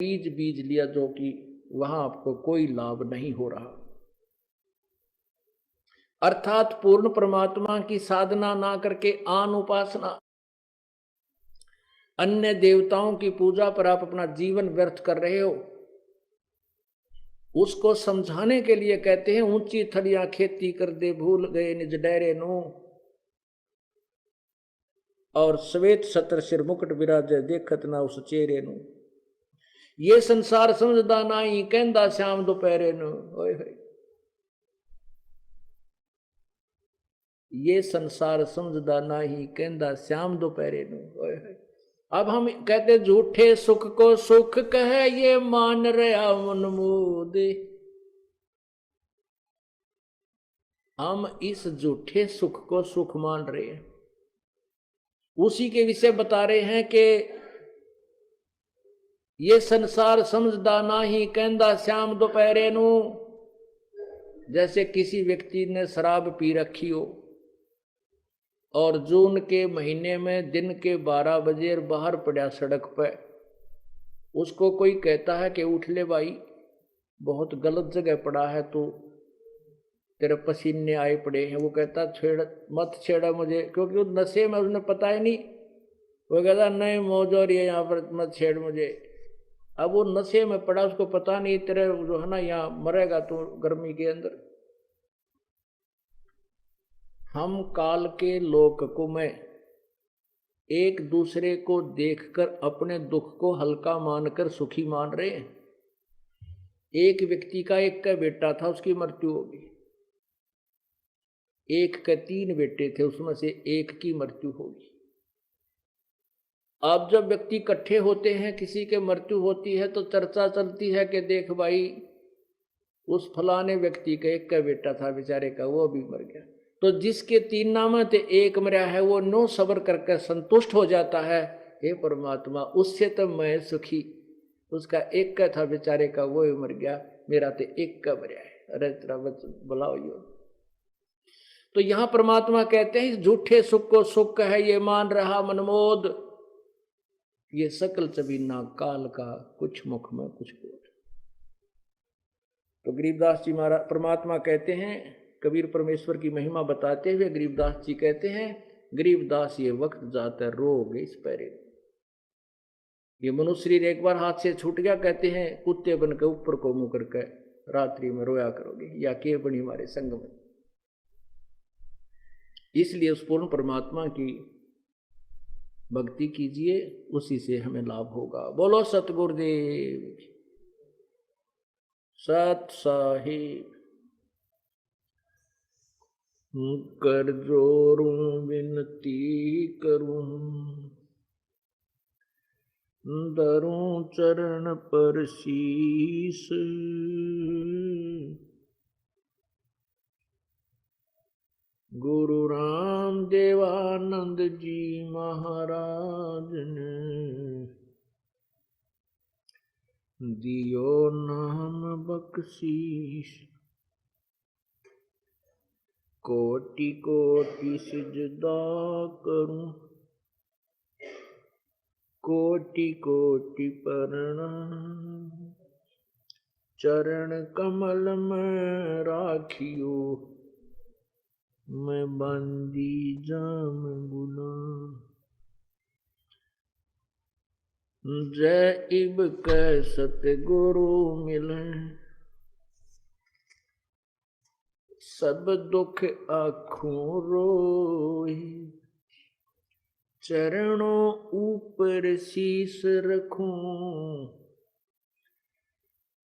बीज बीज लिया जो कि वहां आपको कोई लाभ नहीं हो रहा। अर्थात पूर्ण परमात्मा की साधना ना करके आन उपासना, अन्य देवताओं की पूजा पर आप अपना जीवन व्यर्थ कर रहे हो। उसको समझाने के लिए कहते हैं ऊंची थड़िया खेती कर दे भूल गए निज डेरे नो, और श्वेत छत्र सिर मुकुट विराजे देखत ना उस चेहरे नु। ये संसार समझदा नहीं कहंदा श्याम दोपहरे नु। ओए होए, ये संसार समझदा नहीं कहंदा श्याम दोपहरे नु। ओए होए। अब हम कहते झूठे सुख को सुख कहे ये मान रहा मनमोद। हम इस झूठे सुख को सुख मान रहे हैं। उसी के विषय बता रहे हैं कि ये संसार समझदा नहीं कहंदा श्याम दोपहरे नु। जैसे किसी व्यक्ति ने शराब पी रखी हो और जून के महीने में दिन के 12 बजे बाहर पड़ा सड़क पर, उसको कोई कहता है कि उठ ले भाई, बहुत गलत जगह पड़ा है तो तेरे पसीने आए पड़े हैं। वो कहता छेड़ मत छेड़ा मुझे, क्योंकि उस नशे में उसने पता ही नहीं। वो कहता नहीं मौज हो रही है यहाँ पर, मत छेड़ मुझे। अब वो नशे में पड़ा, उसको पता नहीं तेरे जो है ना यहाँ मरेगा तो गर्मी के अंदर। हम काल के लोक में एक दूसरे को देखकर अपने दुख को हल्का मानकर सुखी मान रहे हैं। एक व्यक्ति का एक का बेटा था, उसकी मृत्यु हो गई। एक के 3 बेटे थे, उसमें से एक की मृत्यु होगी। अब जब व्यक्ति इकट्ठे होते हैं, किसी के मृत्यु होती है तो चर्चा चलती है कि देख भाई उस फलाने व्यक्ति का एक का बेटा था बेचारे का, वो भी मर गया। तो जिसके 3 नाम थे, एक मरा है, वो 9 सबर करके संतुष्ट हो जाता है। हे परमात्मा, उससे तो मैं सुखी, उसका एक का था बेचारे का, वो भी मर गया, मेरा तो एक का मरा है। अरे तेरा बुलाओ यो। तो यहां परमात्मा कहते हैं झूठे सुख को सुख है ये मान रहा मनमोद, ये सकल चबीना काल का कुछ मुख में कुछ बोल। तो गरीबदास जी महाराज परमात्मा कहते हैं, कबीर परमेश्वर की महिमा बताते हुए गरीबदास जी कहते हैं, गरीबदास ये वक्त जाता रोग इस पैरे। ये मनुष्य शरीर एक बार हाथ से छूट गया, कहते हैं कुत्ते बनकर ऊपर को मुंह करके रात्रि में रोया करोगे, या के बनी हमारे संग में। इसलिए उस पूर्ण परमात्मा की भक्ति कीजिए, उसी से हमें लाभ होगा। बोलो सतगुरुदेव सत साहिब। कर जोरूं विनती करूं, धरूं चरण पर शीस। गुरु राम देवानंद जी महाराज ने दियो नाम बख्शीश। कोटि कोटि सिजदा करूं, कोटि कोटि प्रणाम। चरण कमल में राखियो, मैं बंदी जाम गुलाम। जय इब कै सतगुरु मिले, सब दुख आँखों रोई। चरणों ऊपर शीस रखूं,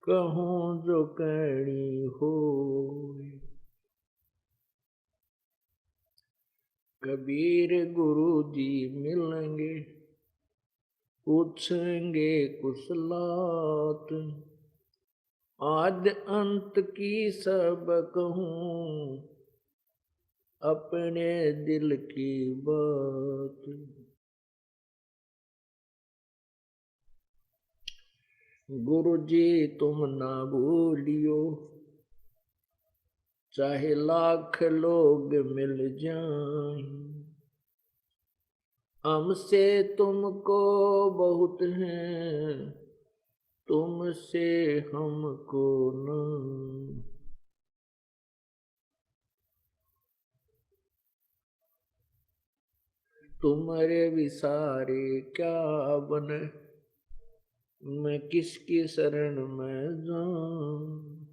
कहूं जो कहनी होई। कबीर गुरु जी मिलेंगे, पूछेंगे कुशलात। आद अंत की सब कहूं, अपने दिल की बात। गुरु जी तुम ना भूलियो, चाहे लाख लोग मिल जाएं। हमसे तुमको बहुत हैं, तुमसे हमको न, तुम्हारे विसारे क्या बने, मैं किसकी शरण में जाऊं।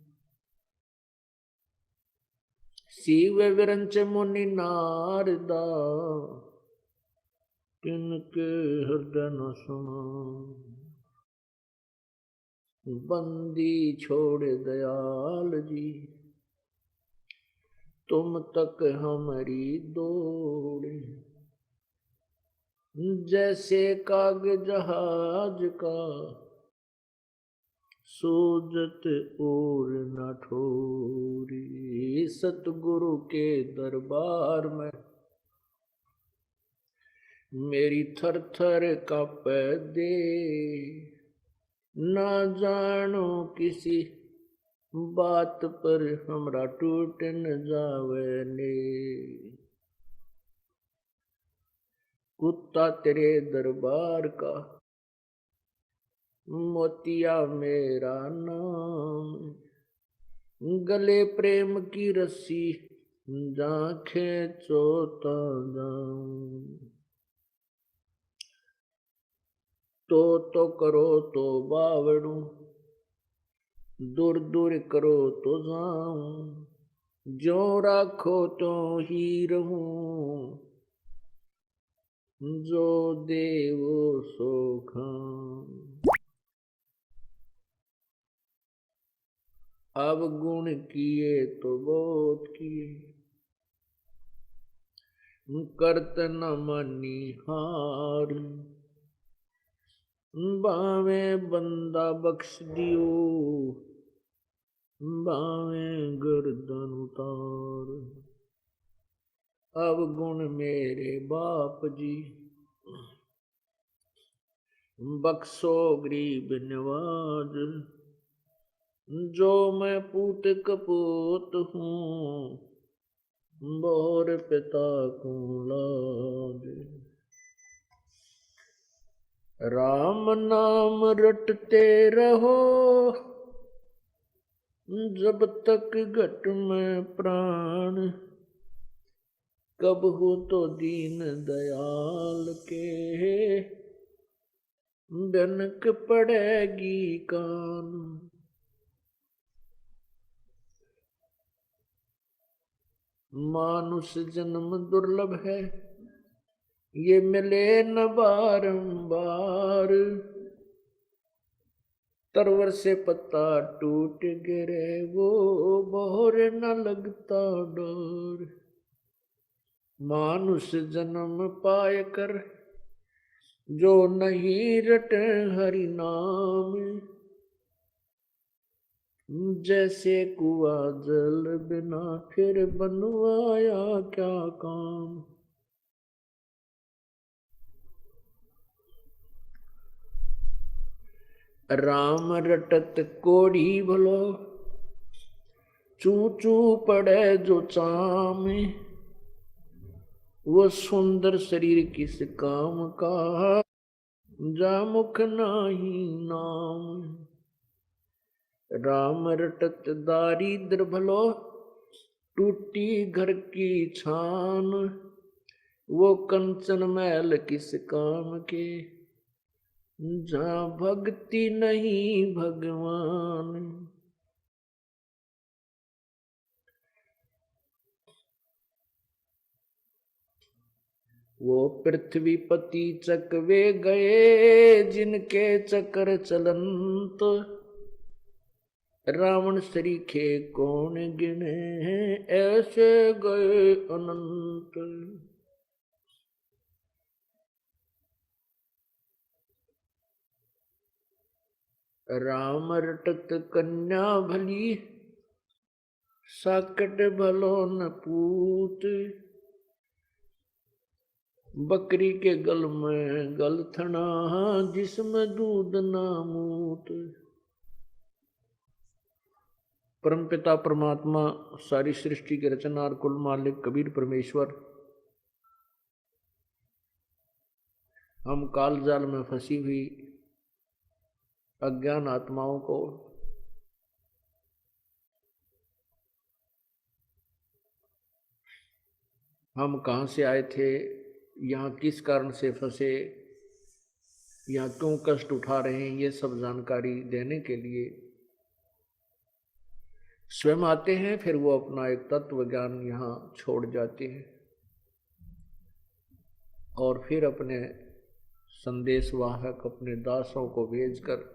शिव विरंच मुनि नारदा, किनके हृदय न सुना। बंदी छोड़ दयाल जी, तुम तक हमारी दौड़। जैसे काग जहाज का, सूजत और न ठोरी। सतगुरु के दरबार में मेरी थर थर कांपे दे। ना जानो किसी बात पर हमरा टूट न जावे ने। कुत्ता तेरे दरबार का, मोतिया मेरा नाम। गले प्रेम की रस्सी, जा खींचो ता जाऊं। तो करो तो बावड़ू, दूर दूर करो तो जाऊं। जो राखो तो ही रहूं, जो देवो सो खाऊं। अब गुण किए तो बहुत किए, करत न मानी हार। बावे बंदा बख्श दियो, बावे गर्दन उतार। अब गुण मेरे बाप जी, बख्शो गरीब नवाज। जो मैं पूत कपूत हूँ, बोर पिता को लाज। राम नाम रटते रहो, जब तक घट में प्राण। कब हो तो दीन दयाल के, डनक पड़ेगी कान। मानुष जन्म दुर्लभ है, ये मिले न बारंबार। तरवर से पत्ता टूट गिरे, वो बोर न लगता डर। मानुष जन्म पाए कर, जो नहीं रटे हरि नाम। जैसे कुआ जल बिना, फिर बनवाया क्या काम। राम रटत कोढ़ी भलो, चू चू पड़े जो चाम। वो सुंदर शरीर किस काम का, जा मुख नाही नाम। राम रटत दारिद्र भलो, टूटी घर की छान। वो कंचन मैल किस काम के, जहाँ भक्ति नहीं भगवान। वो पृथ्वीपति चकवे गए, जिनके चक्र चलंत। रावण सरीखे कौन गिने, ऐसे गए अनंत। राम रटत कन्या भली, साकट भलो न पूत। बकरी के गल में गलथना, जिसमें दूध ना मूत। परमपिता परमात्मा सारी सृष्टि के रचनार कुल मालिक कबीर परमेश्वर, हम काल जाल में फंसी हुई अज्ञान आत्माओं को हम कहाँ से आए थे, यहाँ किस कारण से फंसे, यहाँ क्यों कष्ट उठा रहे हैं, ये सब जानकारी देने के लिए स्वयं आते हैं। फिर वो अपना एक तत्व ज्ञान यहाँ छोड़ जाते हैं और फिर अपने संदेशवाहक, अपने दासों को भेजकर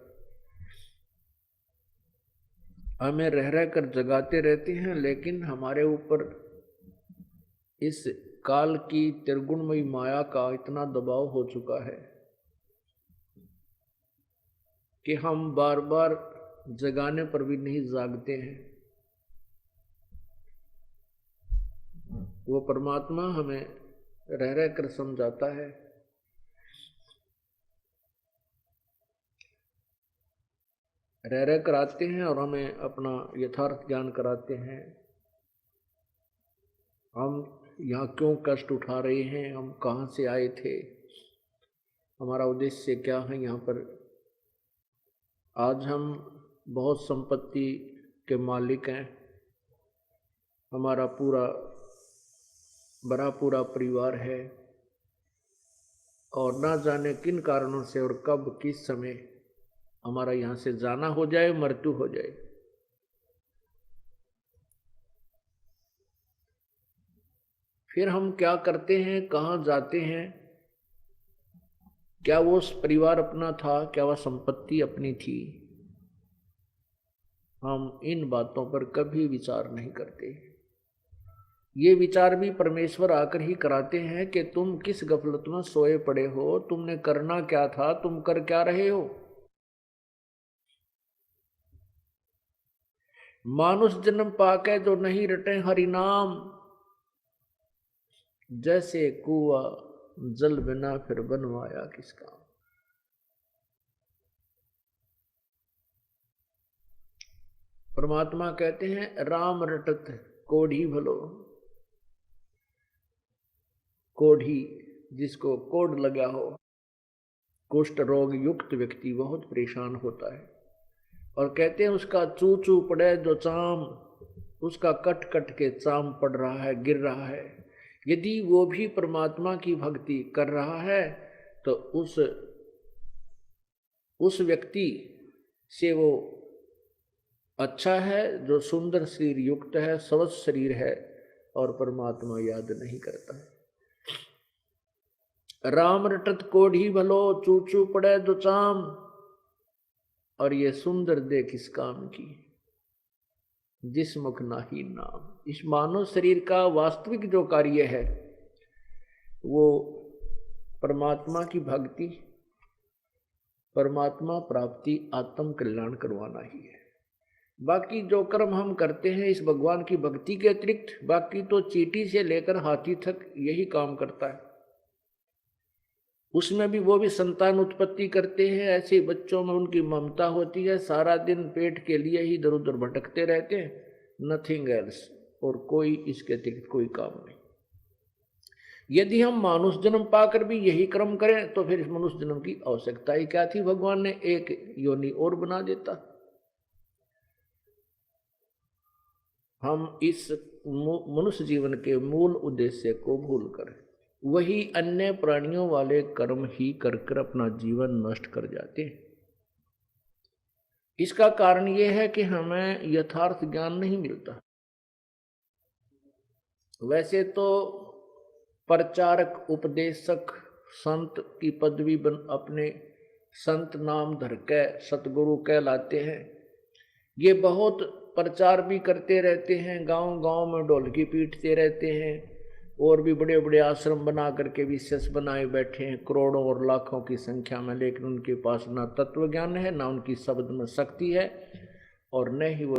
हमें रह रह कर जगाते रहते हैं। लेकिन हमारे ऊपर इस काल की त्रिगुणमयी माया का इतना दबाव हो चुका है कि हम बार बार जगाने पर भी नहीं जागते हैं। वो परमात्मा हमें रह रह कर समझाता है, रह रह कर आते हैं और हमें अपना यथार्थ ज्ञान कराते हैं। हम यहाँ क्यों कष्ट उठा रहे हैं, हम कहाँ से आए थे, हमारा उद्देश्य क्या है यहाँ पर। आज हम बहुत संपत्ति के मालिक हैं, हमारा पूरा परिवार है और ना जाने किन कारणों से और कब किस समय हमारा यहाँ से जाना हो जाए, मृत्यु हो जाए। फिर हम क्या करते हैं, कहाँ जाते हैं, क्या वो परिवार अपना था, क्या वह संपत्ति अपनी थी, हम इन बातों पर कभी विचार नहीं करते। ये विचार भी परमेश्वर आकर ही कराते हैं कि तुम किस गफलत में सोए पड़े हो, तुमने करना क्या था, तुम कर क्या रहे हो। मानुष जन्म पाके जो नहीं रटे हरि नाम, जैसे कुआ जल बिना फिर बनवाया किसका। परमात्मा कहते हैं राम रटत कोढ़ी भलो। कोढ़ी जिसको कोढ़ लगा हो, कुष्ठ रोग युक्त व्यक्ति बहुत परेशान होता है और कहते हैं उसका चू चू पड़े जो चाम, उसका कट कट के चाम पड़ रहा है, गिर रहा है। यदि वो भी परमात्मा की भक्ति कर रहा है तो उस व्यक्ति से वो अच्छा है जो सुंदर शरीर युक्त है, स्वस्थ शरीर है और परमात्मा याद नहीं करता है। राम रटत कोढ़ी भलो, चू चू पड़े जो चाम, और ये सुंदर दे किस काम की, जिस मुख नाही नाम। इस मानव शरीर का वास्तविक जो कार्य है वो परमात्मा की भक्ति, परमात्मा प्राप्ति, आत्म कल्याण करवाना ही है। बाकी जो कर्म हम करते हैं इस भगवान की भक्ति के अतिरिक्त, बाकी तो चींटी से लेकर हाथी तक यही काम करता है। उसमें भी वो भी संतान उत्पत्ति करते हैं, ऐसे बच्चों में उनकी ममता होती है, सारा दिन पेट के लिए ही इधर उधर भटकते रहते हैं, नथिंग एल्स, और कोई इसके अतिरिक्त कोई काम नहीं। यदि हम मानुष जन्म पाकर भी यही कर्म करें तो फिर इस मनुष्य जन्म की आवश्यकता ही क्या थी। भगवान ने एक योनि और बना देता। हम इस मनुष्य जीवन के मूल उद्देश्य को भूलकर वही अन्य प्राणियों वाले कर्म ही कर कर अपना जीवन नष्ट कर जाते हैं। इसका कारण यह है कि हमें यथार्थ ज्ञान नहीं मिलता। वैसे तो प्रचारक, उपदेशक, संत की पदवी अपने संत नाम धर के सतगुरु कहलाते हैं। ये बहुत प्रचार भी करते रहते हैं, गांव गांव में ढोलकी पीटते रहते हैं और भी बड़े बड़े आश्रम बना करके विशेष बनाए बैठे हैं करोड़ों और लाखों की संख्या में, लेकिन उनके पास ना तत्व ज्ञान है, ना उनकी शब्द में शक्ति है और न ही वो